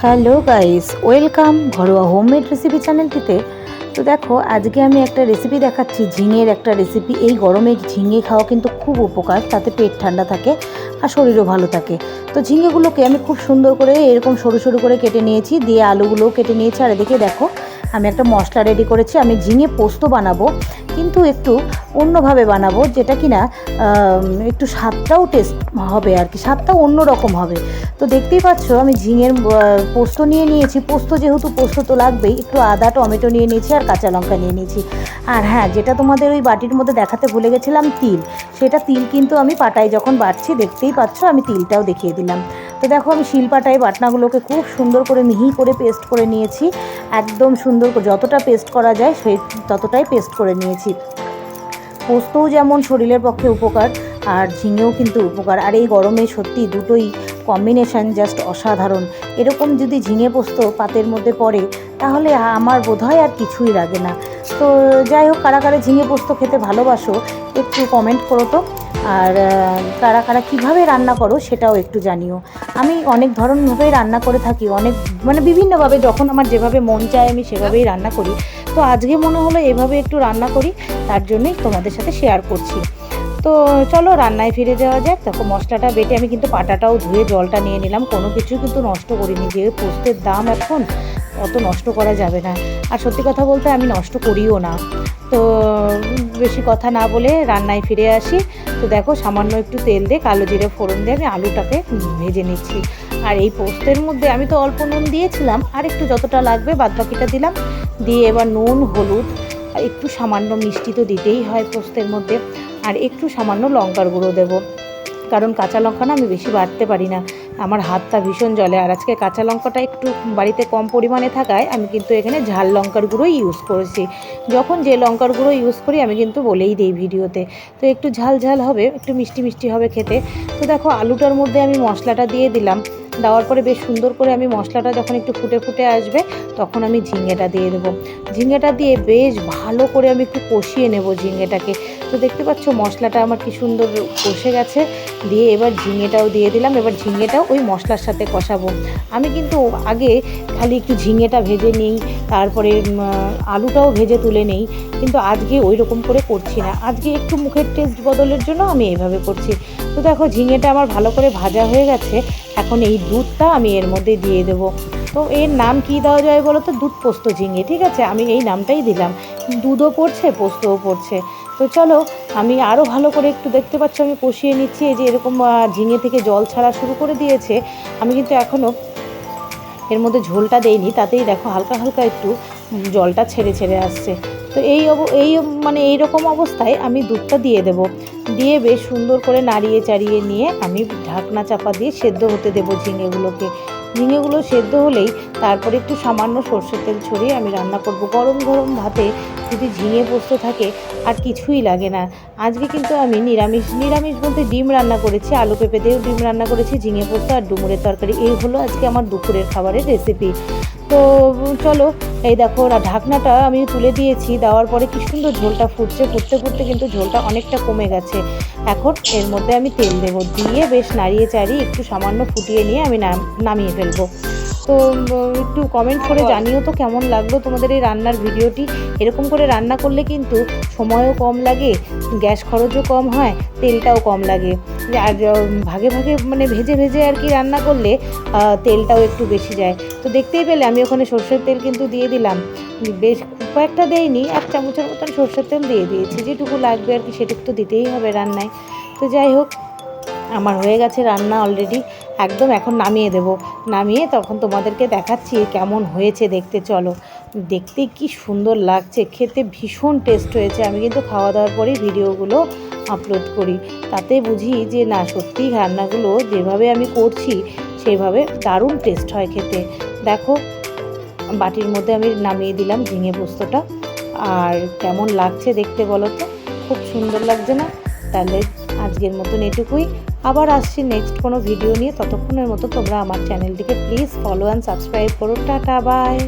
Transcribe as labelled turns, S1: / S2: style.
S1: Hello guys, welcome ঘরোয়া homemade recipe চ্যানেলটিতে। তো দেখো, আজকে আমি একটা রেসিপি দেখাচ্ছি, ঝিঙের একটা রেসিপি। এই গরমে ঝিঙে খাওয়া কিন্তু খুব উপকার, তাতে পেট ঠান্ডা থাকে আর শরীরও ভালো থাকে। তো ঝিঙেগুলোকে আমি খুব সুন্দর করে এরকম সরু সরু করে কেটে নিয়েছি, দিয়ে আলুগুলোও কেটে নিয়েছি। আর এদিকে দেখো, আমি একটা মশলা রেডি করেছি। আমি ঝিঙে পোস্ত বানাবো, কিন্তু একটু অন্যভাবে বানাবো, যেটা কিনা একটু স্বাদটাও টেস্ট হবে আর কি, স্বাদটাও অন্যরকম হবে। তো দেখতেই পাচ্ছ, আমি ঝিঙের পোস্ত নিয়ে নিয়েছি। পোস্ত যেহেতু পোস্ত তো লাগবেই, একটু আদা টমেটো নিয়ে নিয়েছি আর কাঁচা লঙ্কা নিয়ে নিয়েছি। আর হ্যাঁ, যেটা তোমাদের ওই বাটির মধ্যে দেখাতে ভুলে গেছিলাম, তিল। সেটা তিল কিন্তু আমি পাটায় যখন বাটছি, দেখতেই পাচ্ছ আমি তিলটাও দেখিয়ে দিলাম। তো দেখো, আমি শিলপাটায় বাটনাগুলোকে খুব সুন্দর করে মিহি করে পেস্ট করে নিয়েছি। একদম সুন্দর করে যতটা পেস্ট করা যায় সেই ততটাই পেস্ট করে নিয়েছি। পোস্তও যেমন শরীরের পক্ষে উপকার, আর ঝিঙেও কিন্তু উপকার। আর এই গরমে সত্যি দুটোই কম্বিনেশান জাস্ট অসাধারণ। এরকম যদি ঝিঙে পোস্ত পাতের মধ্যে পড়ে, তাহলে আমার বোধহয় আর কিছুই লাগে না। তো যাই হোক, কারা কারা ঝিঙে পোস্ত খেতে ভালোবাসো একটু কমেন্ট করো তো। আর কারা কারা কীভাবে রান্না করো সেটাও একটু জানিও। আমি অনেক ধরনভাবেই রান্না করে থাকি, অনেক বিভিন্নভাবে, যখন আমার যেভাবে মন চায় আমি সেভাবেই রান্না করি। তো আজকে মনে হলো এভাবে একটু রান্না করি, তার জন্যই তোমাদের সাথে শেয়ার করছি। তো চলো রান্নায় ফিরে যাওয়া যাক। দেখো, মশলাটা বেটে আমি কিন্তু পাটাটাও ধুয়ে জলটা নিয়ে নিলাম, কোনো কিছু কিন্তু নষ্ট করিনি। যে পোস্তের দাম এখন, অত নষ্ট করা যাবে না। আর সত্যি কথা বলতে আমি নষ্ট করিও না। তো বেশি কথা না বলে রান্নায় ফিরে আসি। তো দেখো, সামান্য একটু তেল দিয়ে কালো জিরে ফোড়ন দিয়ে আমি আলুটাকে ভেজে নিচ্ছি। আর এই পোস্তের মধ্যে আমি তো অল্প নুন দিয়েছিলাম, আর একটু যতটা লাগবে বাদবাকিটা দিলাম। দিয়ে এবার নুন, হলুদ, আর একটু সামান্য মিষ্টি তো দিতেই হয় পোস্তের মধ্যে, আর একটু সামান্য লঙ্কার গুঁড়ো দেবো। কারণ কাঁচা লঙ্কা না আমি বেশি বাটতে পারি না, আমার হাতটা ভীষণ জ্বলে। আর আজকে কাঁচা লঙ্কাটা একটু বাড়িতে কম পরিমাণে থাকায় আমি কিন্তু এখানে ঝাল লঙ্কার গুঁড়োই ইউজ করেছি। যখন যে লঙ্কার গুঁড়ো ইউজ করি আমি কিন্তু বলেই দিই ভিডিওতে। তো একটু ঝাল ঝাল হবে, একটু মিষ্টি মিষ্টি হবে খেতে। তো দেখো, আলুটার মধ্যে আমি মশলাটা দিয়ে দিলাম। দেওয়ার পরে বেশ সুন্দর করে আমি মশলাটা যখন একটু ফুটে ফুটে আসবে, তখন আমি ঝিঙেটা দিয়ে দেবো। ঝিঙেটা দিয়ে বেশ ভালো করে আমি একটু কষিয়ে নেব ঝিঙেটাকে। তো দেখতে পাচ্ছ মশলাটা আমার কি সুন্দর কষে গেছে। দিয়ে এবার ঝিঙেটাও দিয়ে দিলাম। এবার ঝিঙেটাও ওই মশলার সাথে কষাবো। আমি কিন্তু আগে খালি একটু ঝিঙেটা ভেজে নিই, তারপরে আলুটাও ভেজে তুলে নেই, কিন্তু আজকে ওই রকম করে করছি না। আজকে একটু মুখের টেস্ট বদলের জন্য আমি এইভাবে করছি। তো দেখো, ঝিঙেটা আমার ভালো করে ভাজা হয়ে গেছে। এখন এই দুধটা আমি এর মধ্যে দিয়ে দেবো। তো এর নাম কী দেওয়া যায় বলো তো? দুধ পোস্ত ঝিঙে, ঠিক আছে, আমি এই নামটাই দিলাম। দুধও পড়ছে, পোস্তও পড়ছে। তো চলো, আমি আরও ভালো করে একটু, দেখতে পাচ্ছ আমি কষিয়ে নিচ্ছি। এই যে এরকম ঝিঙে থেকে জল ছাড়া শুরু করে দিয়েছে। আমি কিন্তু এখনও এর মধ্যে ঝোলটা দেইনি, তাতেই দেখো হালকা হালকা একটু জলটা ছেড়ে ছেড়ে আসছে। তো এই রকম অবস্থায় আমি দুধটা দিয়ে দেব। দিয়ে বেশ সুন্দর করে নাড়িয়ে চাড়িয়ে নিয়ে আমি ঢাকনা চাপা দিয়ে সেদ্ধ হতে দেবো ঝিঙেগুলোকে। ঝিঙেগুলো সেদ্ধ হলেই তারপরে একটু সামান্য সর্ষের তেল ছড়িয়ে আমি রান্না করব। গরম গরম ভাতে যদি ঝিঙে পোস্ত থাকে আর কিছুই লাগে না। আজকে কিন্তু আমি নিরামিষ বলতে ডিম রান্না করেছি, আলু পেঁপে দিয়েও ডিম রান্না করেছি, ঝিঙে পোস্ত আর ডুমুরের তরকারি। এই হলো আজকে আমার দুপুরের খাবারের রেসিপি। তো চলো, এই দেখো, ঢাকনাটা আমি তুলে দিয়েছি। দেওয়ার পরে কি সুন্দর ঝোলটা ফুটছে। ফুটতে ফুটতে কিন্তু ঝোলটা অনেকটা কমে গেছে। এখন এর মধ্যে আমি তেল দেবো। দিয়ে বেশ নাড়িয়ে চাড়িয়ে একটু সামান্য ফুটিয়ে নিয়ে আমি নামিয়ে ফেলবো। তো একটু কমেন্ট করে জানিও তো কেমন লাগলো তোমাদের এই রান্নার ভিডিওটি। এরকম করে রান্না করলে কিন্তু সময়ও কম লাগে, গ্যাস খরচও কম হয়, তেলটাও কম লাগে। আর ভাগে ভাগে ভেজে ভেজে আর কি রান্না করলে তেলটাও একটু বেশি যায়। তো দেখতেই পেলে আমি ওখানে সর্ষের তেল কিন্তু দিয়ে দিলাম। বেশ খুব একটা দেয়নি, 1 চামচের মতন সর্ষের তেল দিয়ে দিয়েছি। যেটুকু লাগবে আর কি সেটুকু তো দিতেই হবে রান্নায়। তো যাই হোক, আমার হয়ে গেছে রান্না অলরেডি একদম। এখন নামিয়ে দেব। নামিয়ে তখন তোমাদেরকে দেখাচ্ছি কেমন হয়েছে দেখতে। চলো, দেখতে কি সুন্দর লাগছে, খেতে ভীষণ টেস্ট হয়েছে। আমি কিন্তু খাওয়া দাওয়ার পরেই ভিডিওগুলো আপলোড করি, তাতে বুঝি যে না, সত্যিই রান্নাগুলো যেভাবে আমি করছি সেভাবে দারুণ টেস্ট হয় খেতে। দেখো, বাটির মধ্যে আমি নামিয়ে দিলাম ঝিঙে পোস্তটা। আর কেমন লাগছে দেখতে বলো তো? খুব সুন্দর লাগছে না? তাহলে আজকের মতন এটুকুই। আবার আসছি নেক্সট কোনো ভিডিও নিয়ে। ততক্ষণের মতো তোমরা আমার চ্যানেলটিকে প্লিজ ফলো অ্যান্ড সাবস্ক্রাইব করো। Tata, by.